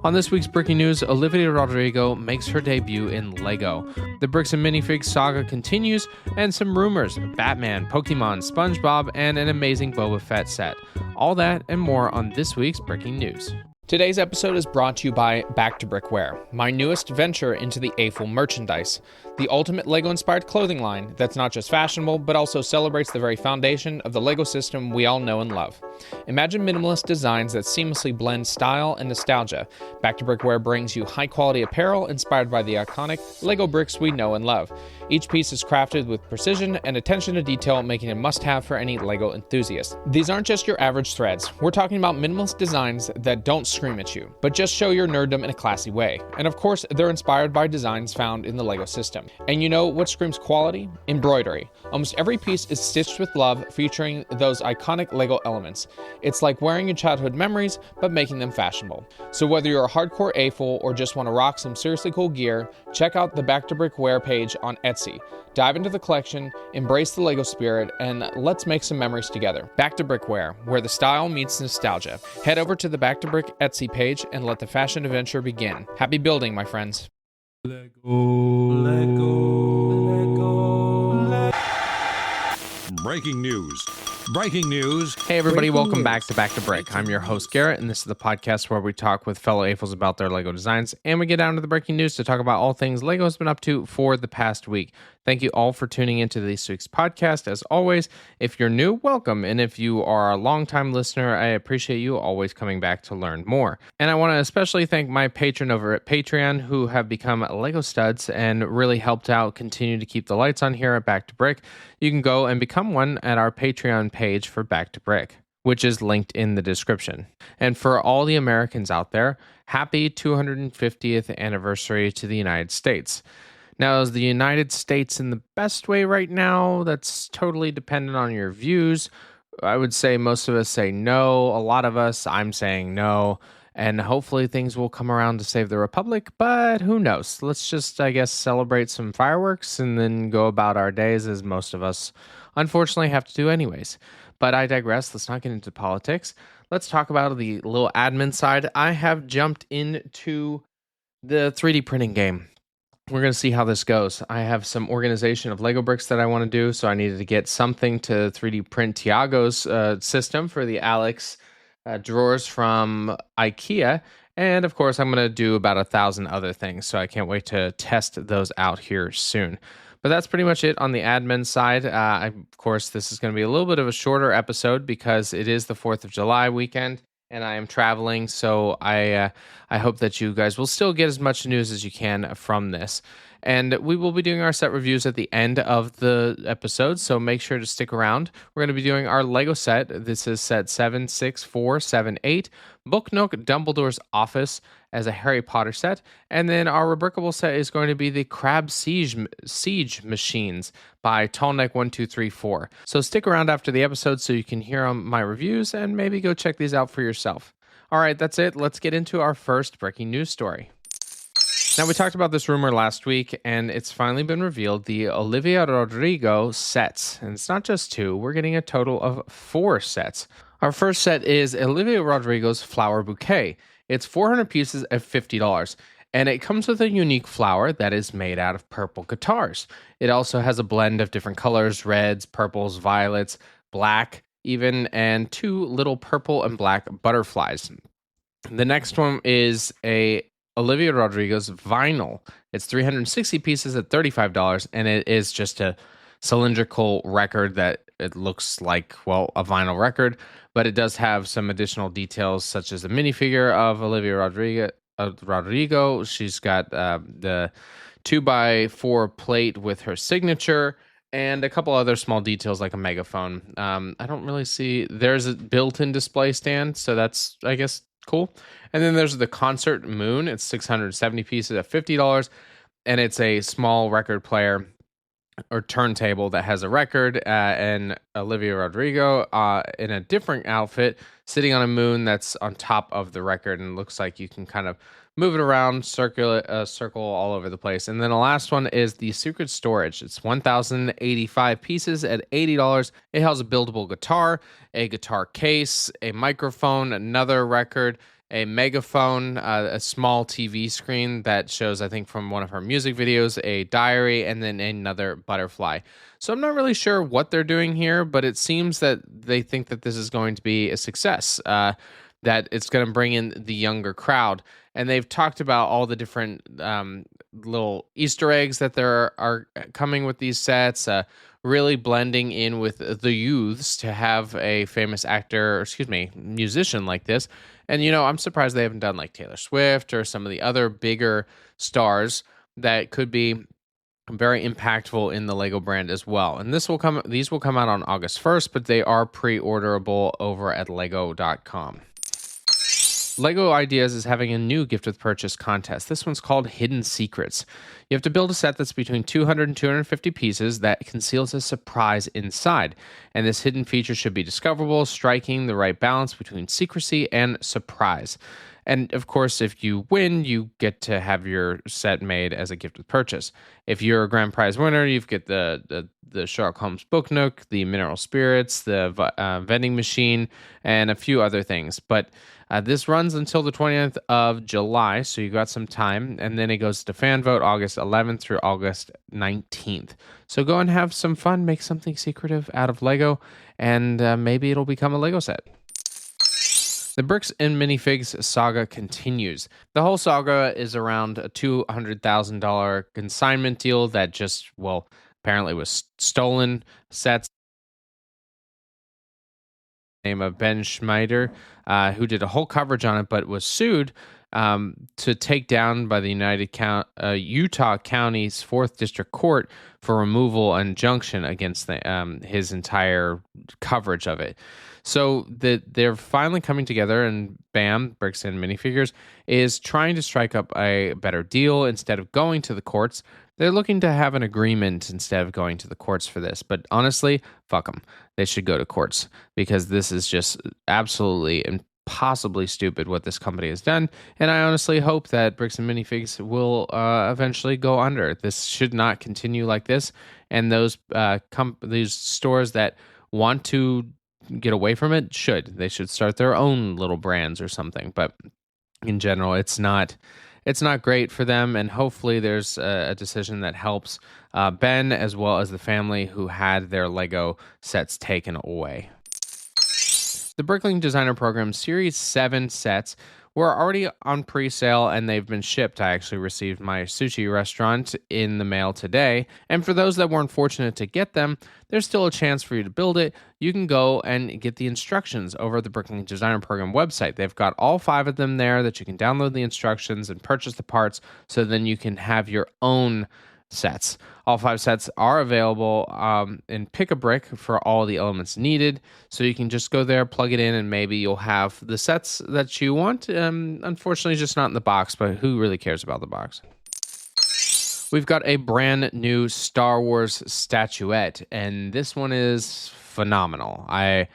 On this week's breaking news, Olivia Rodrigo makes her debut in LEGO. The Bricks and Minifigs saga continues, and some rumors, Batman, Pokemon, Spongebob, and an amazing Boba Fett set. All that and more on this week's breaking news. Today's episode is brought to you by Back to Brickware, my newest venture into the AFL merchandise, the ultimate LEGO-inspired clothing line that's not just fashionable, but also celebrates the very foundation of the LEGO system we all know and love. Imagine minimalist designs that seamlessly blend style and nostalgia. Back to Brickware brings you high-quality apparel inspired by the iconic LEGO bricks we know and love. Each piece is crafted with precision and attention to detail, making it a must-have for any LEGO enthusiast. These aren't just your average threads. We're talking about minimalist designs that don't scream at you, but just show your nerddom in a classy way. And of course, they're inspired by designs found in the LEGO system. And you know what screams quality? Embroidery. Almost every piece is stitched with love, featuring those iconic LEGO elements. It's like wearing your childhood memories, but making them fashionable. So whether you're a hardcore AFL or just want to rock some seriously cool gear, check out the Back to Brickware page on Etsy. Dive into the collection, embrace the LEGO spirit, and let's make some memories together. Back to Brickware, where the style meets nostalgia. Head over to the Back to Brick Etsy page and let the fashion adventure begin. Happy building, my friends. Breaking news. Breaking news. Hey everybody, welcome back to Brick. I'm your host Garrett, and this is the podcast where we talk with fellow AFLs about their LEGO designs, and we get down to the breaking news to talk about all things LEGO has been up to for the past week. Thank you all for tuning into this week's podcast. As always, if you're new, welcome, and if you are a longtime listener, I appreciate you always coming back to learn more. And I want to especially thank my patron over at Patreon who have become LEGO studs and really helped out continue to keep the lights on here at Back to Brick. You can go and become one at our Patreon page for Back to Brick, which is linked in the description. And for all the Americans out there, happy 250th anniversary to the United States. Now, is the United States in the best way right now? That's totally dependent on your views. I would say most of us say no. A lot of us, I'm saying no. And hopefully things will come around to save the Republic, but who knows? Let's just, I guess, celebrate some fireworks and then go about our days as most of us unfortunately have to do anyways. But I digress. Let's not get into politics. Let's talk about the little admin side. I have jumped into the 3D printing game. We're going to see how this goes. I have some organization of LEGO bricks that I want to do, so I needed to get something to 3D print Tiago's system for the Alex drawers from IKEA. And of course, I'm going to do about 1,000 other things, so I can't wait to test those out here soon. But that's pretty much it on the admin side. Of course, this is going to be a little bit of a shorter episode because it is the 4th of July weekend, and I am traveling, so I hope that you guys will still get as much news as you can from this. And we will be doing our set reviews at the end of the episode, so make sure to stick around. We're going to be doing our LEGO set. This is set 76478, Book Nook Dumbledore's Office as a Harry Potter set. And then our rebrickable set is going to be the Crab Siege Machines by Tallneck1234. So stick around after the episode so you can hear my reviews and maybe go check these out for yourself. All right, that's it. Let's get into our first breaking news story. Now, we talked about this rumor last week, and it's finally been revealed, the Olivia Rodrigo sets. And it's not just 2, we're getting a total of 4 sets. Our first set is Olivia Rodrigo's Flower Bouquet. It's 400 pieces at $50, and it comes with a unique flower that is made out of purple guitars. It also has a blend of different colors, reds, purples, violets, black even, and 2 little purple and black butterflies. The next one is a Olivia Rodrigo's vinyl. It's 360 pieces at $35, and it is just a cylindrical record that it looks like, well, a vinyl record, but it does have some additional details such as a minifigure of Olivia Rodrigo. She's got the 2x4 plate with her signature and a couple other small details like a megaphone. I don't really see, there's a built-in display stand, so that's, I guess, cool. And then there's the Concert Moon. It's 670 pieces at $50, and it's a small record player or turntable that has a record, and Olivia Rodrigo in a different outfit sitting on a moon that's on top of the record, and looks like you can kind of move it around, circle all over the place. And then the last one is the Secret Storage. It's 1,085 pieces at $80. It has a buildable guitar, a guitar case, a microphone, another record, a megaphone, a small TV screen that shows, I think, from one of her music videos, a diary, and then another butterfly. So I'm not really sure what they're doing here, but it seems that they think that this is going to be a success, that it's going to bring in the younger crowd. And they've talked about all the different little Easter eggs that there are coming with these sets. Really blending in with the youths to have a famous actor, or excuse me, musician like this. And, I'm surprised they haven't done like Taylor Swift or some of the other bigger stars that could be very impactful in the Lego brand as well. And these will come out on August 1st, but they are pre-orderable over at lego.com. Lego Ideas is having a new gift with purchase contest. This one's called Hidden Secrets. You have to build a set that's between 200 and 250 pieces that conceals a surprise inside. And this hidden feature should be discoverable, striking the right balance between secrecy and surprise. And of course, if you win, you get to have your set made as a gift with purchase. If you're a grand prize winner, you get the Sherlock Holmes book nook, the mineral spirits, the vending machine, and a few other things. But this runs until the 20th of July, so you got some time. And then it goes to fan vote August 11th through August 19th. So go and have some fun, make something secretive out of Lego, and maybe it'll become a Lego set. The Bricks and Minifigs saga continues. The whole saga is around a $200,000 consignment deal that just, apparently was stolen sets. Name of Ben Schmeider, who did a whole coverage on it, but was sued to take down by the Utah County's 4th District Court for removal and injunction against his entire coverage of it. So they're finally coming together, and BAM, Bricks and Minifigures, is trying to strike up a better deal. Instead of going to the courts, they're looking to have an agreement instead of going to the courts for this. But honestly, fuck them. They should go to courts, because this is just absolutely impossibly stupid what this company has done. And I honestly hope that Bricks and Minifigs will eventually go under. This should not continue like this. And those these stores that want to get away from it they should start their own little brands or something. But in general, it's not great for them, and hopefully there's a decision that helps Ben as well as the family who had their Lego sets taken away. The Bricklink Designer Program Series 7 sets were already on pre-sale, and they've been shipped. I actually received my sushi restaurant in the mail today. And for those that weren't fortunate to get them, there's still a chance for you to build it. You can go and get the instructions over at the Bricklink Designer Program website. They've got all 5 of them there that you can download the instructions and purchase the parts, so then you can have your own sets. All 5 sets are available in Pick a Brick for all the elements needed. So you can just go there, plug it in, and maybe you'll have the sets that you want. Unfortunately, just not in the box, but who really cares about the box? We've got a brand new Star Wars statuette, and this one is phenomenal. I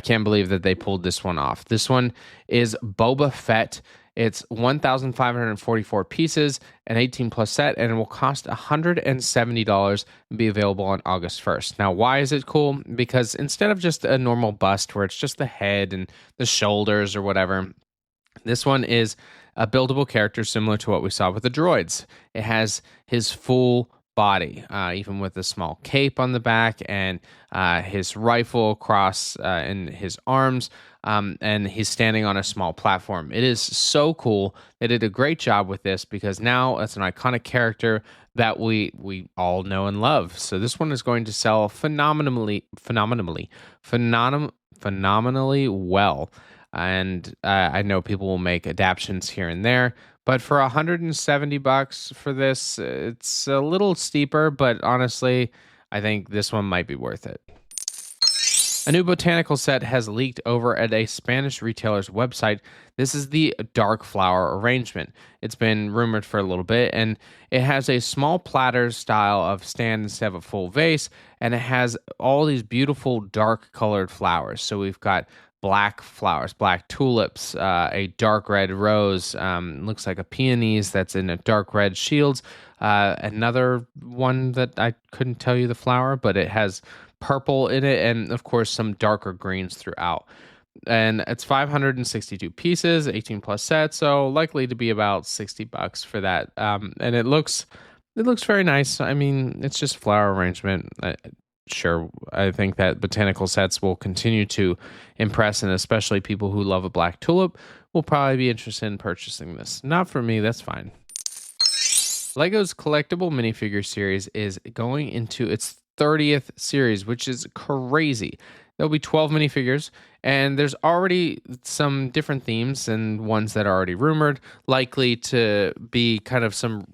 can't believe that they pulled this one off. This one is Boba Fett. It's 1,544 pieces, an 18+ set, and it will cost $170 and be available on August 1st. Now, why is it cool? Because instead of just a normal bust where it's just the head and the shoulders or whatever, this one is a buildable character similar to what we saw with the droids. It has his full body, even with a small cape on the back and his rifle across in his arms, and he's standing on a small platform. It is so cool. They did a great job with this, because now it's an iconic character that we all know and love. So this one is going to sell phenomenally well. And I know people will make adaptations here and there, but for $170 for this, it's a little steeper, but honestly, I think this one might be worth it. A new Botanical set has leaked over at a Spanish retailer's website. This is the dark flower arrangement. It's been rumored for a little bit, and it has a small platter style of stand instead of a full vase, and it has all these beautiful dark colored flowers. So we've got black flowers, black tulips, a dark red rose, looks like a peonies that's in a dark red shields, another one that I couldn't tell you the flower, but it has purple in it, and of course some darker greens throughout. and it's 562 pieces, 18 plus sets, so likely to be about $60 for that. And it looks very nice. I mean, it's just flower arrangement. Sure, I think that botanical sets will continue to impress, and especially people who love a black tulip will probably be interested in purchasing this. Not for me, that's fine. Lego's collectible minifigure series is going into its 30th series, which is crazy. There'll be 12 minifigures, and there's already some different themes and ones that are already rumored, likely to be kind of some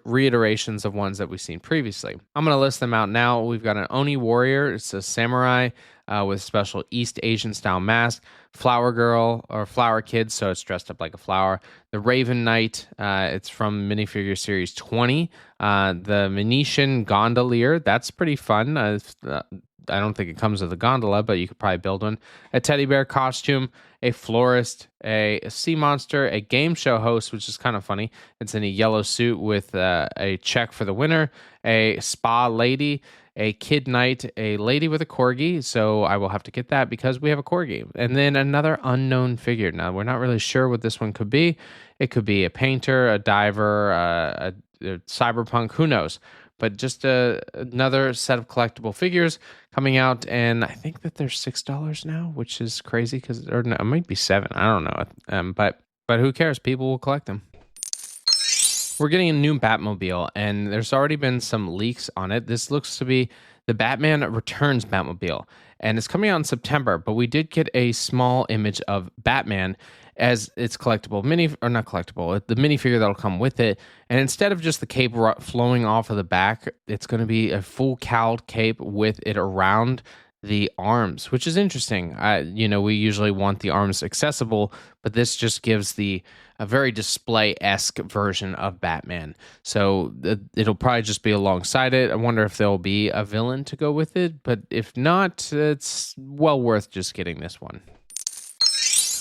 reiterations of ones that we've seen previously. I'm going to list them out now. We've got an Oni warrior. It's a samurai with special East Asian style mask. Flower girl or flower kid, so it's dressed up like a flower. The Raven Knight, it's from minifigure series 20. The Venetian gondolier, that's pretty fun. I don't think it comes with a gondola, but you could probably build one. A teddy bear costume, a florist, a sea monster, a game show host, which is kind of funny. It's in a yellow suit with a check for the winner, a spa lady, a kid knight, a lady with a corgi. So I will have to get that because we have a corgi. And then another unknown figure. Now, we're not really sure what this one could be. It could be a painter, a diver, a cyberpunk, who knows? But just another set of collectible figures coming out, and I think that they're $6 now, which is crazy or no, it might be $7. I don't know, but who cares? People will collect them. We're getting a new Batmobile, and there's already been some leaks on it. This looks to be the Batman Returns Batmobile, and it's coming out in September. But we did get a small image of Batman as its collectible the minifigure that'll come with it. And instead of just the cape flowing off of the back, it's going to be a full cowled cape with it around the arms, which is interesting. We usually want the arms accessible, but this just gives a very display-esque version of Batman. So it'll probably just be alongside it. I wonder if there'll be a villain to go with it, but if not, it's well worth just getting this one.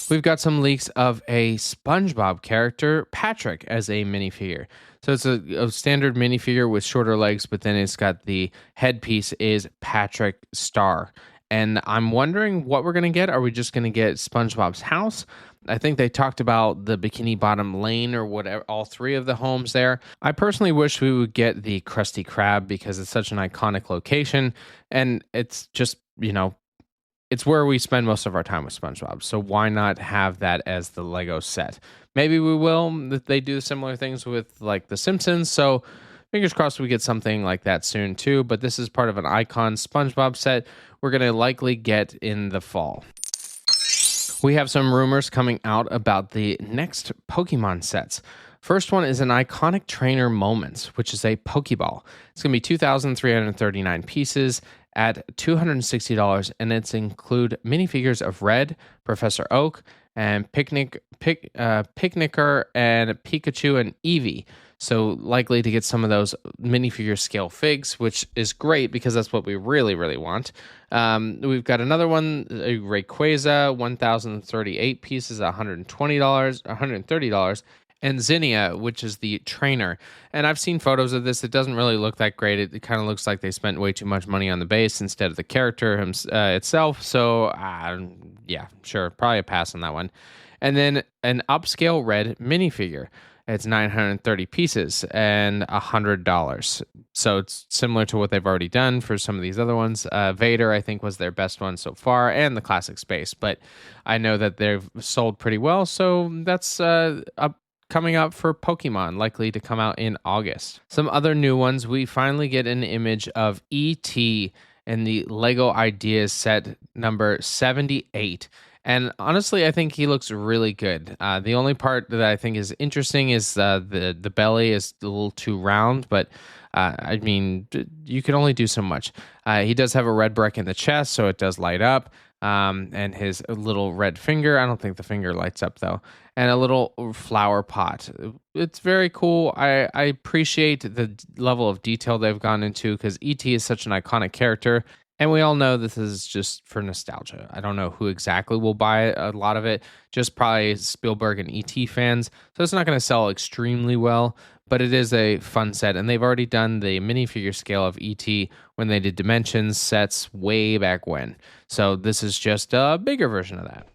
We've got some leaks of a SpongeBob character, Patrick, as a minifigure. So it's a standard minifigure with shorter legs, but then it's got the headpiece is Patrick Star. And I'm wondering what we're going to get. Are we just going to get SpongeBob's house? I think they talked about the Bikini Bottom Lane or whatever, all three of the homes there. I personally wish we would get the Krusty Krab because it's such an iconic location. And it's just, it's where we spend most of our time with SpongeBob. So why not have that as the Lego set? Maybe we will. They do similar things with like The Simpsons. So fingers crossed we get something like that soon too. But this is part of an icon SpongeBob set we're going to likely get in the fall. We have some rumors coming out about the next Pokemon sets. First one is an iconic trainer moments, which is a Pokeball. It's going to be 2,339 pieces at $260, and it's include minifigures of Red, Professor Oak, and Picnicker, and Pikachu and Eevee. So likely to get some of those minifigure scale figs, which is great because that's what we really, really want. We've got another one, a Rayquaza, 1,038 pieces, $130, and Zinnia, which is the trainer. And I've seen photos of this. It doesn't really look that great. It kind of looks like they spent way too much money on the base instead of the character itself. So, yeah, sure. Probably a pass on that one. And then an upscale Red minifigure. It's 930 pieces and $100. So it's similar to what they've already done for some of these other ones. Vader, I think, was their best one so far, and the Classic Space. But I know that they've sold pretty well. So that's coming up for Pokemon, likely to come out in August. Some other new ones, we finally get an image of E.T. in the Lego Ideas set number 78. And honestly, I think he looks really good. The only part that I think is interesting is the belly is a little too round, but I mean, you can only do so much. He does have a red brick in the chest, so it does light up. And his little red finger. I don't think the finger lights up though. And a little flower pot. It's very cool. I appreciate the level of detail they've gone into because E.T. is such an iconic character. And we all know this is just for nostalgia. I don't know who exactly will buy a lot of it. Just probably Spielberg and E.T. fans. So it's not going to sell extremely well. But it is a fun set. And they've already done the minifigure scale of E.T. when they did Dimensions sets way back when. So this is just a bigger version of that.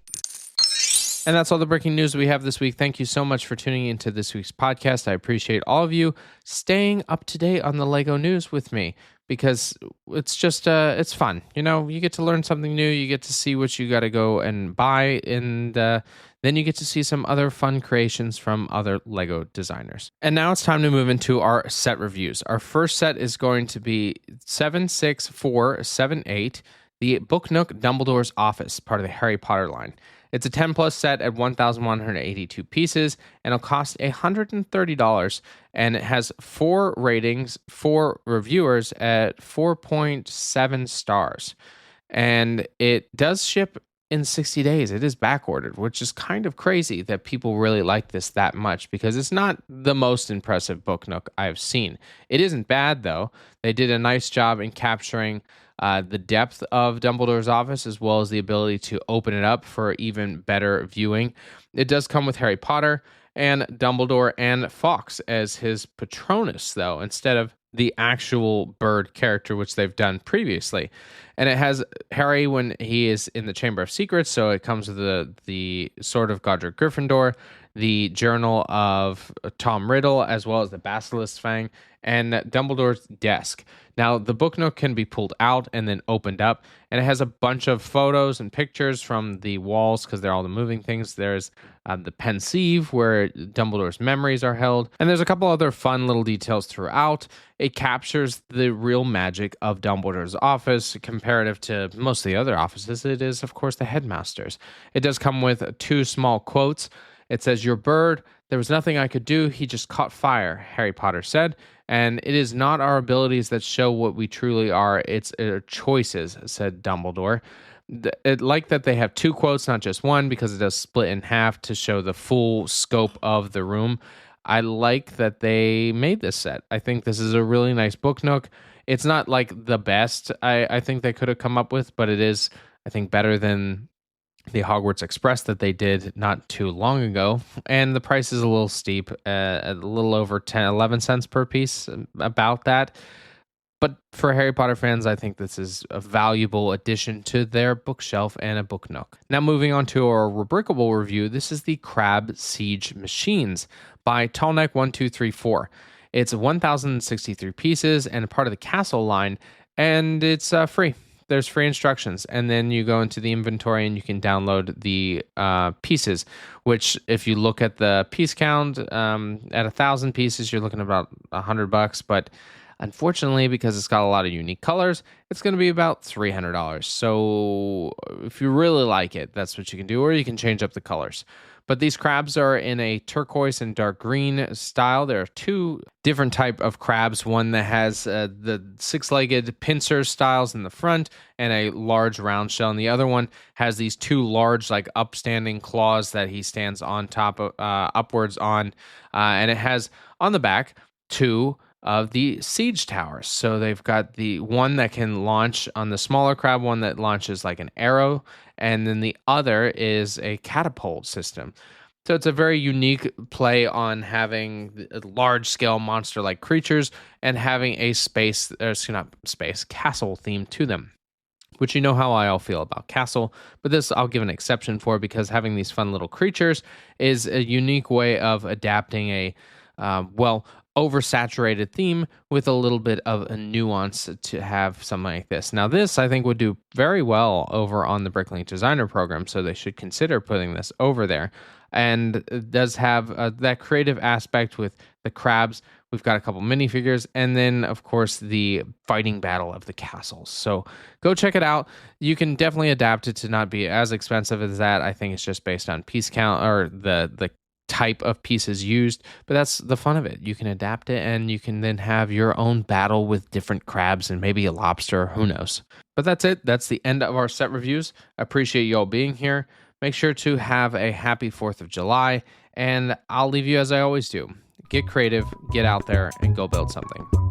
And that's all the breaking news we have this week. Thank you so much for tuning into this week's podcast. I appreciate all of you staying up to date on the Lego news with me, because it's just it's fun. You know, you get to learn something new, you get to see what you got to go and buy, and then you get to see some other fun creations from other Lego designers. And now it's time to move into our set reviews. Our first set is going to be 76478, the Book Nook Dumbledore's Office, part of the Harry Potter line. It's a 10 plus set at 1,182 pieces, and it'll cost $130. And it has 4 ratings, 4 reviewers at 4.7 stars. And it does ship in 60 days. It is back ordered, which is kind of crazy that people really like this that much, because it's not the most impressive Book Nook I've seen. It isn't bad, though. They did a nice job in capturing the depth of Dumbledore's office, as well as the ability to open it up for even better viewing. It does come with Harry Potter and Dumbledore and Fawkes as his Patronus, though, instead of the actual bird character, which they've done previously. And it has Harry when he is in the Chamber of Secrets, so it comes with the Sword of Godric Gryffindor, the Journal of Tom Riddle, as well as the Basilisk Fang, and Dumbledore's desk. Now, the Book Nook can be pulled out and then opened up, and it has a bunch of photos and pictures from the walls, because they're all the moving things. There's the Pensieve, where Dumbledore's memories are held, and there's a couple other fun little details throughout. It captures the real magic of Dumbledore's office, comparative to most of the other offices. It is, of course, the headmaster's. It does come with 2 small quotes. It says, "Your bird, there was nothing I could do. He just caught fire," Harry Potter said. And it is not our abilities that show what we truly are. It's our choices, said Dumbledore. Like that they have 2 quotes, not just one, because it does split in half to show the full scope of the room. I like that they made this set. I think this is a really nice Book Nook. It's not like the best I think they could have come up with, but it is, I think, better than the Hogwarts Express that they did not too long ago. And the price is a little steep, a little over 11 cents per piece, about that. But for Harry Potter fans, I think this is a valuable addition to their bookshelf and a Book Nook. Now, moving on to our rubricable review, this is the Crab Siege Machines by Tallneck1234. It's 1,063 pieces and part of the Castle line, and it's free. There's free instructions, and then you go into the inventory and you can download the pieces, which, if you look at the piece count, at 1,000 pieces, you're looking at about $100, but unfortunately, because it's got a lot of unique colors, it's going to be about $300. So if you really like it, that's what you can do, or you can change up the colors. But these crabs are in a turquoise and dark green style. There are 2 different type of crabs. One that has the 6-legged pincer styles in the front and a large round shell. And the other one has these 2 large, like, upstanding claws that he stands on top of, upwards on. And it has on the back 2 of the siege towers. So they've got the one that can launch on the smaller crab, one that launches like an arrow, and then the other is a catapult system. So it's a very unique play on having large-scale monster-like creatures and having a castle theme to them. Which, you know how I all feel about castle, but this I'll give an exception for, because having these fun little creatures is a unique way of adapting a oversaturated theme with a little bit of a nuance to have something like this. Now, this I think would do very well over on the Bricklink Designer Program, so they should consider putting this over there. And it does have that creative aspect with the crabs. We've got a couple minifigures, and then, of course, the fighting battle of the castles. So go check it out. You can definitely adapt it to not be as expensive as that. I think it's just based on piece count, or the type of pieces used, but that's the fun of it. You can adapt it, and you can then have your own battle with different crabs and maybe a lobster, who knows. But that's it. That's the end of our set reviews. I appreciate you all being here. Make sure to have a happy 4th of July, and I'll leave you as I always do. Get creative, get out there, and go build something.